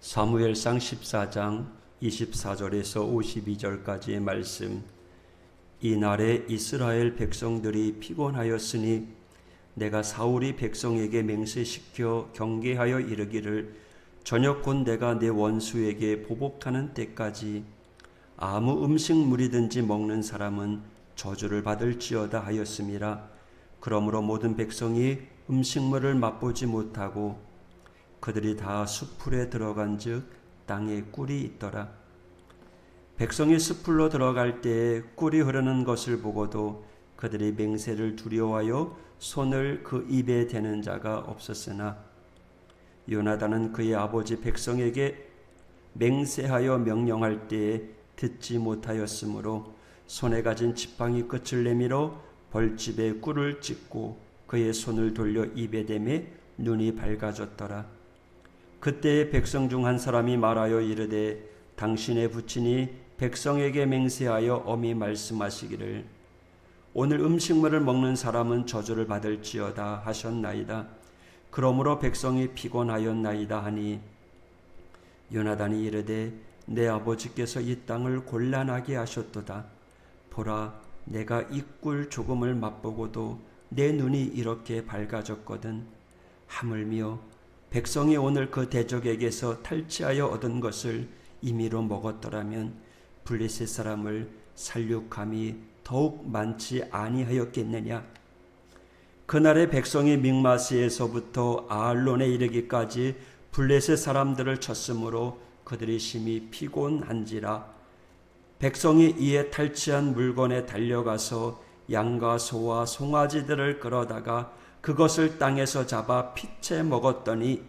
사무엘상 14장 24절에서 52절까지의 말씀. 이날에 이스라엘 백성들이 피곤하였으니 내가 사울이 백성에게 맹세시켜 경계하여 이르기를 저녁 곧 내가 내 원수에게 보복하는 때까지 아무 음식물이든지 먹는 사람은 저주를 받을지어다 하였음이라. 그러므로 모든 백성이 음식물을 맛보지 못하고 그들이 다 숲풀에 들어간즉 땅에 꿀이 있더라. 백성이 숲풀로 들어갈 때에 꿀이 흐르는 것을 보고도 그들이 맹세를 두려워하여 손을 그 입에 대는 자가 없었으나 요나단은 그의 아버지 백성에게 맹세하여 명령할 때에 듣지 못하였으므로 손에 가진 지팡이 끝을 내밀어 벌집에 꿀을 찍고 그의 손을 돌려 입에 대매 눈이 밝아졌더라. 그때 백성 중 한 사람이 말하여 이르되 당신의 부친이 백성에게 맹세하여 엄히 말씀하시기를 오늘 음식물을 먹는 사람은 저주를 받을지어다 하셨나이다. 그러므로 백성이 피곤하였나이다 하니 요나단이 이르되 내 아버지께서 이 땅을 곤란하게 하셨도다. 보라, 내가 이 꿀 조금을 맛보고도 내 눈이 이렇게 밝아졌거든. 하물며 백성이 오늘 그 대적에게서 탈취하여 얻은 것을 임의로 먹었더라면 블레셋 사람을 살육함이 더욱 많지 아니하였겠느냐. 그날의 백성이 믹마스에서부터 아알론에 이르기까지 블레셋 사람들을 쳤으므로 그들이 심히 피곤한지라. 백성이 이에 탈취한 물건에 달려가서 양과 소와 송아지들을 끌어다가 그것을 땅에서 잡아 피채 먹었더니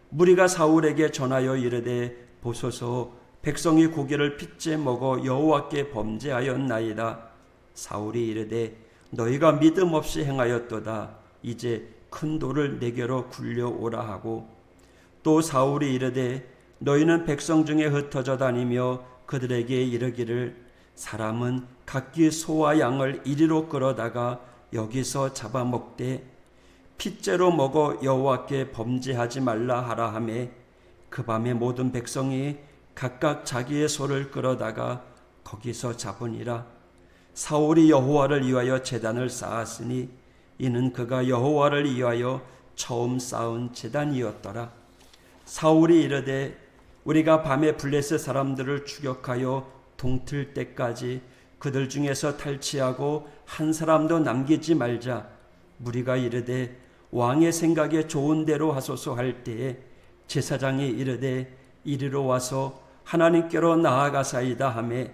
무리가 사울에게 전하여 이르되 보소서, 백성이 고기를 피채 먹어 여호와께 범죄하였나이다. 사울이 이르되 너희가 믿음 없이 행하였도다. 이제 큰 돌을 내게로 굴려오라 하고 또 사울이 이르되 너희는 백성 중에 흩어져 다니며 그들에게 이르기를 사람은 각기 소와 양을 이리로 끌어다가 여기서 잡아먹되 핏째로 먹어 여호와께 범죄하지 말라 하라 하매 그 밤에 모든 백성이 각각 자기의 소를 끌어다가 거기서 잡으니라. 사울이 여호와를 위하여 제단을 쌓았으니 이는 그가 여호와를 위하여 처음 쌓은 제단이었더라. 사울이 이르되 우리가 밤에 블레셋 사람들을 추격하여 동틀 때까지 그들 중에서 탈취하고 한 사람도 남기지 말자. 무리가 이르되 왕의 생각에 좋은 대로 하소서 할 때에 제사장이 이르되 이리로 와서 하나님께로 나아가사이다 하매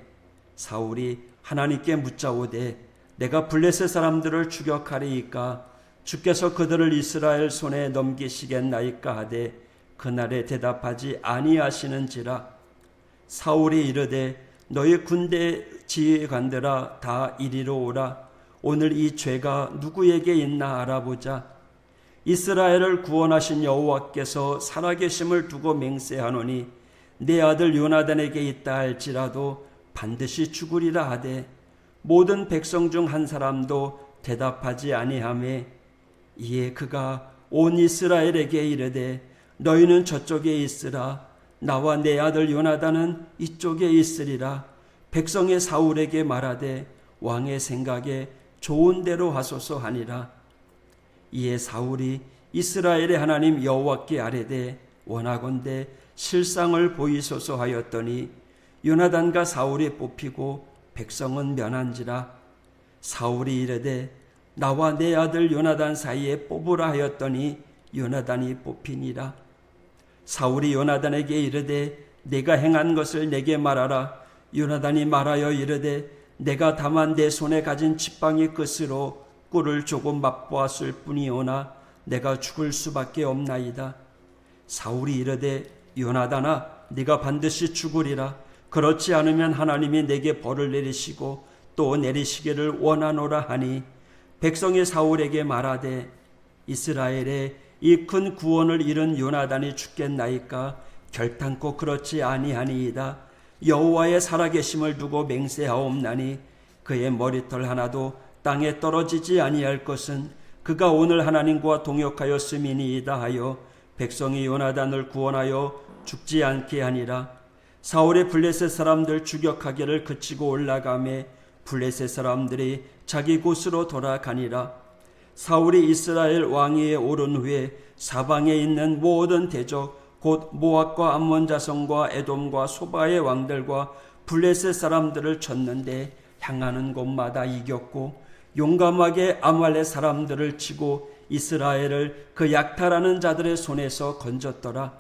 사울이 하나님께 묻자오되 내가 블레셋 사람들을 추격하리이까 주께서 그들을 이스라엘 손에 넘기시겠나이까 하되 그날에 대답하지 아니하시는지라. 사울이 이르되 너희 군대 지휘관들아 다 이리로 오라. 오늘 이 죄가 누구에게 있나 알아보자. 이스라엘을 구원하신 여호와께서 살아계심을 두고 맹세하노니 내 아들 요나단에게 있다 할지라도 반드시 죽으리라 하되 모든 백성 중 한 사람도 대답하지 아니하매 이에 그가 온 이스라엘에게 이르되 너희는 저쪽에 있으라. 나와 내 아들 요나단은 이쪽에 있으리라. 백성의 사울에게 말하되 왕의 생각에 좋은 대로 하소서 하니라. 이에 사울이 이스라엘의 하나님 여호와께 아뢰되 원하건대 실상을 보이소서 하였더니 요나단과 사울이 뽑히고 백성은 면한지라. 사울이 이르되 나와 내 아들 요나단 사이에 뽑으라 하였더니 요나단이 뽑히니라. 사울이 요나단에게 이르되 내가 행한 것을 내게 말하라. 요나단이 말하여 이르되 내가 다만 내 손에 가진 지팡이 끝으로 꿀을 조금 맛보았을 뿐이오나 내가 죽을 수밖에 없나이다. 사울이 이르되 요나단아 네가 반드시 죽으리라. 그렇지 않으면 하나님이 내게 벌을 내리시고 또 내리시기를 원하노라 하니 백성이 사울에게 말하되 이스라엘에 이 큰 구원을 잃은 요나단이 죽겠나이까 결탄코 그렇지 아니하니이다. 여호와의 살아계심을 두고 맹세하옵나니 그의 머리털 하나도 땅에 떨어지지 아니할 것은 그가 오늘 하나님과 동역하였음이니이다 하여 백성이 요나단을 구원하여 죽지 않게 하니라. 사울의 블레셋 사람들 추격하기를 그치고 올라가매 블레셋 사람들이 자기 곳으로 돌아가니라. 사울이 이스라엘 왕위에 오른 후에 사방에 있는 모든 대적 곧 모압과 암몬 자손과 에돔과 소바의 왕들과 블레셋 사람들을 쳤는데 향하는 곳마다 이겼고 용감하게 아말렉 사람들을 치고 이스라엘을 그 약탈하는 자들의 손에서 건졌더라.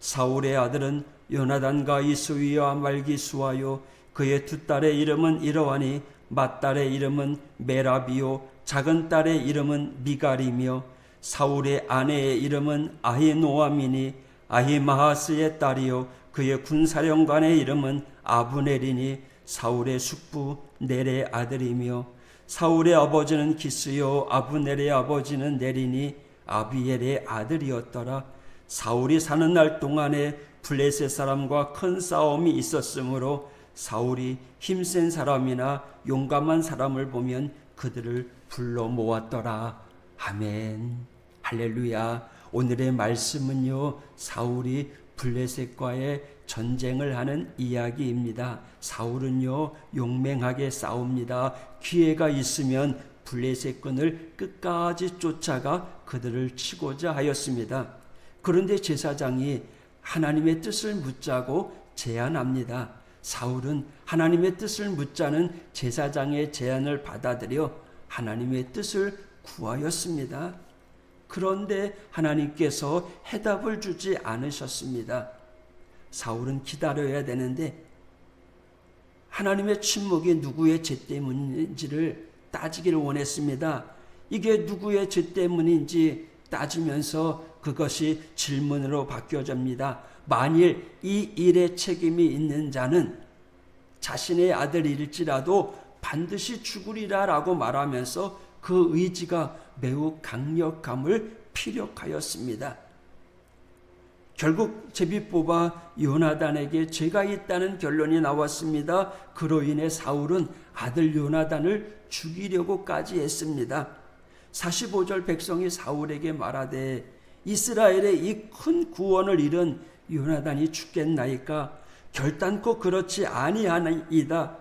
사울의 아들은 요나단과 이스위와 말기수하요 그의 두 딸의 이름은 이러하니 맏딸의 이름은 메라비요 작은 딸의 이름은 미갈이며 사울의 아내의 이름은 아히노아미니 아히마하스의 딸이요 그의 군사령관의 이름은 아브넬이니 사울의 숙부 넬의 아들이며 사울의 아버지는 기스요 아브넬의 아버지는 넬이니 아비엘의 아들이었더라. 사울이 사는 날 동안에 블레셋 사람과 큰 싸움이 있었으므로 사울이 힘센 사람이나 용감한 사람을 보면 그들을 불러 모았더라. 아멘. 할렐루야. 오늘의 말씀은요, 사울이 블레셋과의 전쟁을 하는 이야기입니다. 사울은요, 용맹하게 싸웁니다. 기회가 있으면 블레셋군을 끝까지 쫓아가 그들을 치고자 하였습니다. 그런데 제사장이 하나님의 뜻을 묻자고 제안합니다. 사울은 하나님의 뜻을 묻자는 제사장의 제안을 받아들여 하나님의 뜻을 구하였습니다. 그런데 하나님께서 해답을 주지 않으셨습니다. 사울은 기다려야 되는데 하나님의 침묵이 누구의 죄 때문인지를 따지기를 원했습니다. 이게 누구의 죄 때문인지 따지면서 그것이 질문으로 바뀌어집니다. 만일 이 일에 책임이 있는 자는 자신의 아들일지라도 반드시 죽으리라 라고 말하면서 그 의지가 매우 강력함을 피력하였습니다. 결국 제비 뽑아 요나단에게 죄가 있다는 결론이 나왔습니다. 그로 인해 사울은 아들 요나단을 죽이려고까지 했습니다. 45절 백성이 사울에게 말하되 이스라엘의 이 큰 구원을 잃은 요나단이 죽겠나이까? 결단코 그렇지 아니하나이다.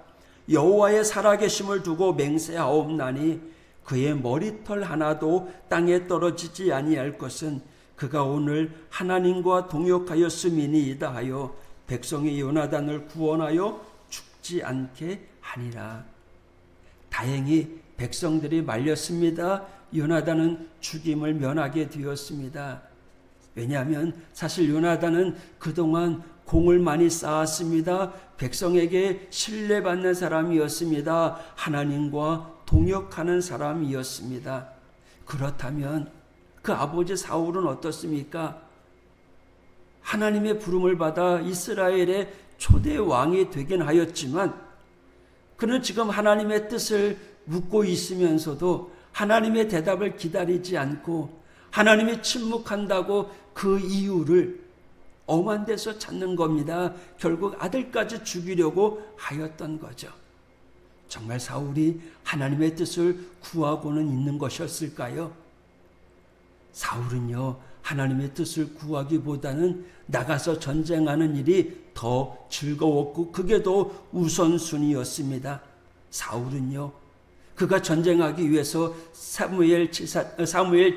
여호와의 살아계심을 두고 맹세하옵나니 그의 머리털 하나도 땅에 떨어지지 아니할 것은 그가 오늘 하나님과 동역하였음이니이다 하여 백성이 요나단을 구원하여 죽지 않게 하니라. 다행히 백성들이 말렸습니다. 요나단은 죽임을 면하게 되었습니다. 왜냐하면 사실 요나단은 그동안 공을 많이 쌓았습니다. 백성에게 신뢰받는 사람이었습니다. 하나님과 동역하는 사람이었습니다. 그렇다면 그 아버지 사울은 어떻습니까? 하나님의 부름을 받아 이스라엘의 초대 왕이 되긴 하였지만 그는 지금 하나님의 뜻을 묻고 있으면서도 하나님의 대답을 기다리지 않고 하나님이 침묵한다고 그 이유를 엄한 데서 찾는 겁니다. 결국 아들까지 죽이려고 하였던 거죠. 정말 사울이 하나님의 뜻을 구하고는 있는 것이었을까요? 사울은요, 하나님의 뜻을 구하기보다는 나가서 전쟁하는 일이 더 즐거웠고 그게 더 우선순위였습니다. 사울은요, 그가 전쟁하기 위해서 사무엘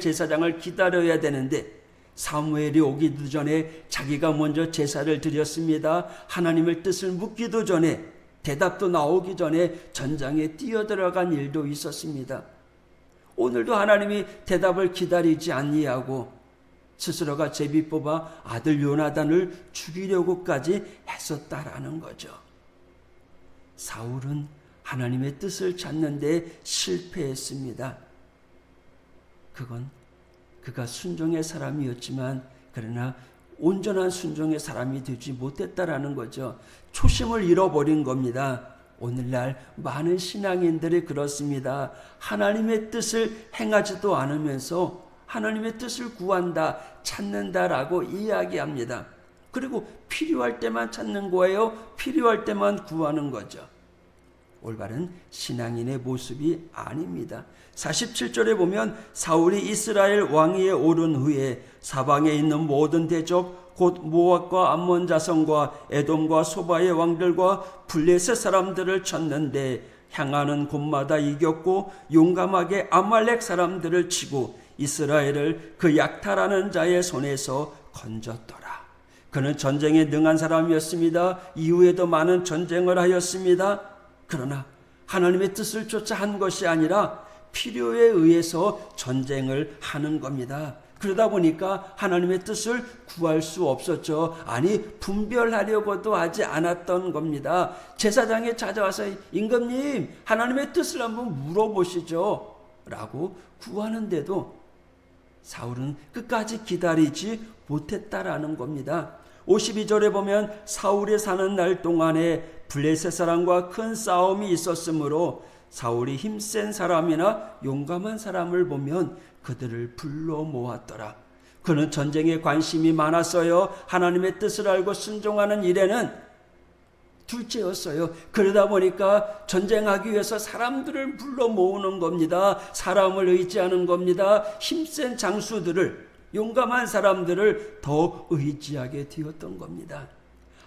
제사장을 기다려야 되는데 사무엘이 오기도 전에 자기가 먼저 제사를 드렸습니다. 하나님의 뜻을 묻기도 전에 대답도 나오기 전에 전장에 뛰어들어간 일도 있었습니다. 오늘도 하나님이 대답을 기다리지 아니하고 스스로가 제비 뽑아 아들 요나단을 죽이려고까지 했었다라는 거죠. 사울은 하나님의 뜻을 찾는데 실패했습니다. 그건 그가 순종의 사람이었지만 그러나 온전한 순종의 사람이 되지 못했다라는 거죠. 초심을 잃어버린 겁니다. 오늘날 많은 신앙인들이 그렇습니다. 하나님의 뜻을 행하지도 않으면서 하나님의 뜻을 구한다, 찾는다라고 이야기합니다. 그리고 필요할 때만 찾는 거예요. 필요할 때만 구하는 거죠. 올바른 신앙인의 모습이 아닙니다. 47절에 보면 사울이 이스라엘 왕위에 오른 후에 사방에 있는 모든 대적 곧 모압과 암몬 자손과 에돔과 소바의 왕들과 블레셋 사람들을 쳤는데 향하는 곳마다 이겼고 용감하게 아말렉 사람들을 치고 이스라엘을 그 약탈하는 자의 손에서 건졌더라. 그는 전쟁에 능한 사람이었습니다. 이후에도 많은 전쟁을 하였습니다. 그러나 하나님의 뜻을 쫓아 한 것이 아니라 필요에 의해서 전쟁을 하는 겁니다. 그러다 보니까 하나님의 뜻을 구할 수 없었죠. 아니, 분별하려고도 하지 않았던 겁니다. 제사장이 찾아와서 임금님, 하나님의 뜻을 한번 물어보시죠 라고 구하는데도 사울은 끝까지 기다리지 못했다라는 겁니다. 52절에 보면 사울이 사는 날 동안에 블레셋 사람과 큰 싸움이 있었으므로 사울이 힘센 사람이나 용감한 사람을 보면 그들을 불러 모았더라. 그는 전쟁에 관심이 많았어요. 하나님의 뜻을 알고 순종하는 일에는 둘째였어요. 그러다 보니까 전쟁하기 위해서 사람들을 불러 모으는 겁니다. 사람을 의지하는 겁니다. 힘센 장수들을, 용감한 사람들을 더 의지하게 되었던 겁니다.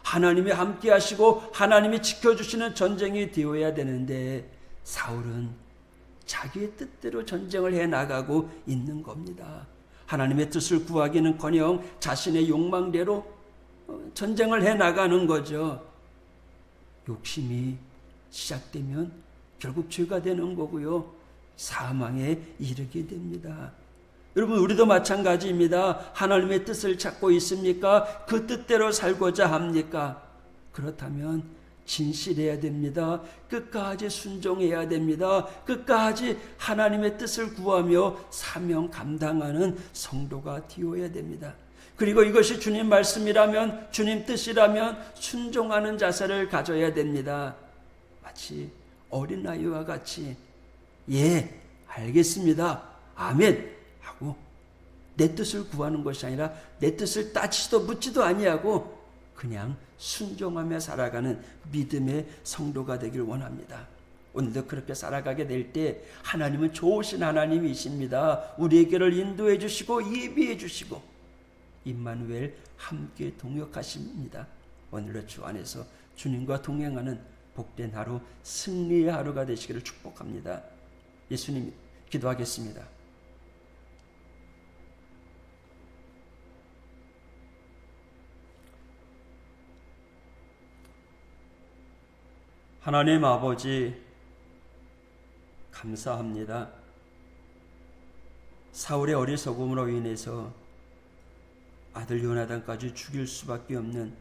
하나님이 함께 하시고 하나님이 지켜주시는 전쟁이 되어야 되는데 사울은 자기의 뜻대로 전쟁을 해나가고 있는 겁니다. 하나님의 뜻을 구하기는커녕 자신의 욕망대로 전쟁을 해나가는 거죠. 욕심이 시작되면 결국 죄가 되는 거고요. 사망에 이르게 됩니다. 여러분, 우리도 마찬가지입니다. 하나님의 뜻을 찾고 있습니까? 그 뜻대로 살고자 합니까? 그렇다면 진실해야 됩니다. 끝까지 순종해야 됩니다. 끝까지 하나님의 뜻을 구하며 사명 감당하는 성도가 되어야 됩니다. 그리고 이것이 주님 말씀이라면, 주님 뜻이라면 순종하는 자세를 가져야 됩니다. 마치 어린아이와 같이 예, 알겠습니다, 아멘 하고 내 뜻을 구하는 것이 아니라 내 뜻을 따지지도 묻지도 아니하고 그냥 순종하며 살아가는 믿음의 성도가 되길 원합니다. 오늘도 그렇게 살아가게 될 때 하나님은 좋으신 하나님이십니다. 우리에게를 인도해 주시고 예비해 주시고 임마누엘 함께 동역하십니다. 오늘도 주 안에서 주님과 동행하는 복된 하루, 승리의 하루가 되시기를 축복합니다. 예수님, 기도하겠습니다. 하나님 아버지, 감사합니다. 사울의 어리석음으로 인해서 아들 요나단까지 죽일 수밖에 없는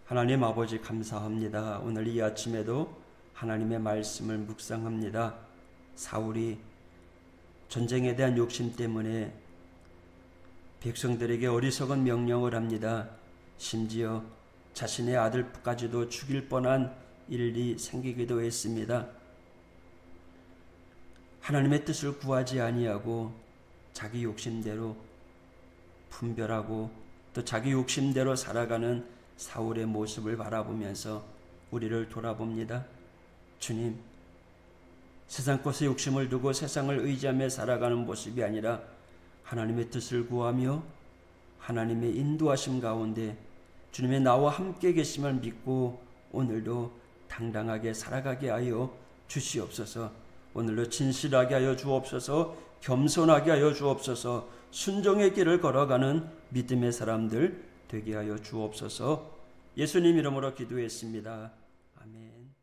하나님 아버지, 감사합니다. 오늘 이 아침에도 하나님의 말씀을 묵상합니다. 사울이 전쟁에 대한 욕심 때문에 백성들에게 어리석은 명령을 합니다. 심지어 자신의 아들까지도 죽일 뻔한 일이 생기기도 했습니다. 하나님의 뜻을 구하지 아니하고 자기 욕심대로 분별하고 또 자기 욕심대로 살아가는 사울의 모습을 바라보면서 우리를 돌아봅니다. 주님, 세상 것에 욕심을 두고 세상을 의지하며 살아가는 모습이 아니라 하나님의 뜻을 구하며 하나님의 인도하심 가운데 주님의 나와 함께 계심을 믿고 오늘도 당당하게 살아가게 하여 주시옵소서. 오늘도 진실하게 하여 주옵소서. 겸손하게 하여 주옵소서. 순종의 길을 걸어가는 믿음의 사람들 되게 하여 주옵소서. 예수님 이름으로 기도했습니다. 아멘.